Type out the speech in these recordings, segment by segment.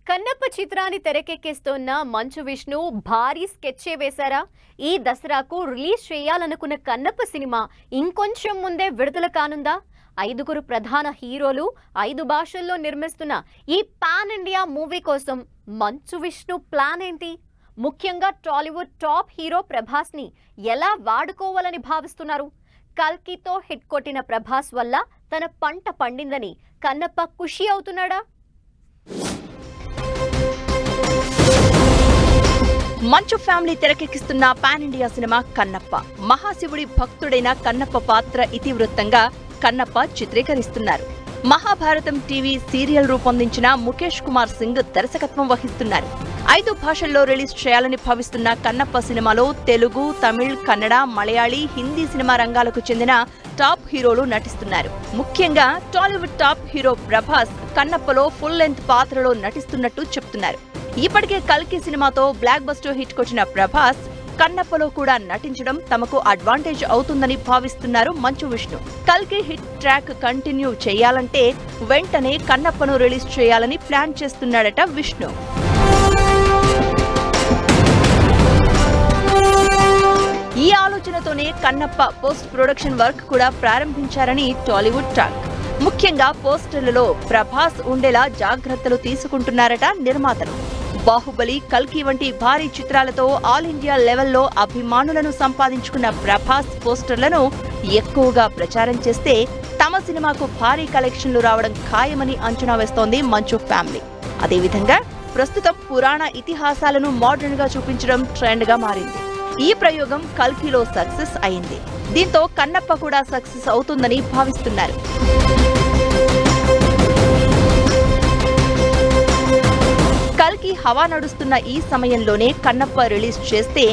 కన్నప్ప చిత్రాన్ని తెరకెక్కిస్తున్న మంచు విష్ణు భారీ స్కెచ్చే వేశారా? ఈ దసరాకు రిలీజ్ చేయాలనుకున్న కన్నప్ప సినిమా ఇంకొంచెం ముందే విడుదల కానుందా? 5 ప్రధాన హీరోలు 5 భాషల్లో నిర్మిస్తున్న ఈ పాన్ ఇండియా మూవీ కోసం మంచు విష్ణు ప్లాన్ ఏంటి? ముఖ్యంగా టాలీవుడ్ టాప్ హీరో ప్రభాస్ ని ఎలా వాడుకోవాలని భావిస్తున్నారు? కల్కితో హిట్ కొట్టిన ప్రభాస్ వల్ల తన పంట పండిందని కన్నప్ప ఖుషి అవుతున్నాడా? మంచు ఫ్యామిలీ తెరకెక్కిస్తున్న పాన్ ఇండియా సినిమా కన్నప్ప. మహాశివుడి భక్తుడైన కన్నప్ప పాత్ర ఇతివృత్తంగా కన్నప్ప చిత్రీకరిస్తున్నారు. మహాభారతం టీవీ సీరియల్ రూపొందించిన ముఖేష్ కుమార్ సింగ్ దర్శకత్వం వహిస్తున్నారు. 5 భాషల్లో రిలీజ్ చేయాలని భావిస్తున్న కన్నప్ప సినిమాలో తెలుగు, తమిళ్, కన్నడ, మలయాళీ, హిందీ సినిమా రంగాలకు చెందిన టాప్ హీరోలు నటిస్తున్నారు. ముఖ్యంగా టాలీవుడ్ టాప్ హీరో ప్రభాస్ కన్నప్పలో ఫుల్ లెంత్ పాత్రలో నటిస్తున్నట్టు చెప్తున్నారు. ఇప్పటికే కల్కి సినిమాతో బ్లాక్ బస్టర్ హిట్ కొట్టిన ప్రభాస్ కన్నప్పలో కూడా నటించడం తమకు అడ్వాంటేజ్ అవుతుందని భావిస్తున్నారు మంచు విష్ణు. కల్కి హిట్ ట్రాక్ కంటిన్యూ చేయాలంటే వెంటనే కన్నప్పను రిలీజ్ చేయాలని ప్లాన్ చేస్తున్నాడట విష్ణు. ఈ ఆలోచనతోనే కన్నప్ప పోస్ట్ ప్రొడక్షన్ వర్క్ కూడా ప్రారంభించారని టాలీవుడ్ టాక్. ముఖ్యంగా పోస్టర్లలో ప్రభాస్ ఉండేలా జాగ్రత్తలు తీసుకుంటున్నారట నిర్మాతలు. బాహుబలి, కల్కి వంటి భారీ చిత్రాలతో ఆల్ ఇండియా లెవెల్లో అభిమానులను సంపాదించుకున్న ప్రభాస్ పోస్టర్లను ఎక్కువగా ప్రచారం చేస్తే తమ సినిమాకు భారీ కలెక్షన్లు రావడం ఖాయమని అంచనా వేస్తోంది మంచు ఫ్యామిలీ. అదేవిధంగా ప్రస్తుతం పురాణ ఇతిహాసాలను మోడర్న్ గా చూపించడం ట్రెండ్ గా మారింది. ఈ ప్రయోగం కల్కిలో సక్సెస్ అయింది. దీంతో కన్నప్ప కూడా సక్సెస్ అవుతుందని భావిస్తున్నారు. కల్కి హవా నడుస్తున్న ఈ సమయంలోనే కన్నప్ప రిలీజ్ చేస్తే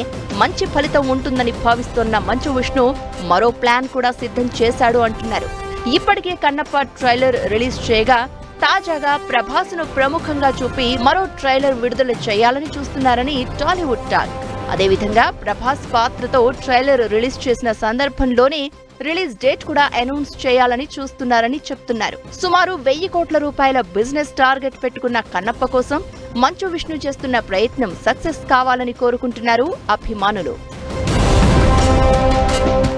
మంచి ఫలితం ఉంటుందని భావిస్తున్న మంచు విష్ణు మరో ప్లాన్ కూడా సిద్ధం చేశాడు అంటున్నారు. ఇప్పటికే కన్నప్ప ట్రైలర్ రిలీజ్ చేయగా తాజాగా ప్రభాస్ను ప్రముఖంగా చూపి మరో ట్రైలర్ విడుదల చేయాలని చూస్తున్నారని టాలీవుడ్ టాక్. అదేవిధంగా ప్రభాస్ పాత్రతో ట్రైలర్ రిలీజ్ చేసిన సందర్భంలోనే రిలీజ్ డేట్ కూడా అనౌన్స్ చేయాలని చూస్తున్నారని చెప్తున్నారు. సుమారు 1000 కోట్ల రూపాయల బిజినెస్ టార్గెట్ పెట్టుకున్న కన్నప్ప కోసం మంచు విష్ణు చేస్తున్న ప్రయత్నం సక్సెస్ కావాలని కోరుకుంటున్నారు అభిమానులు.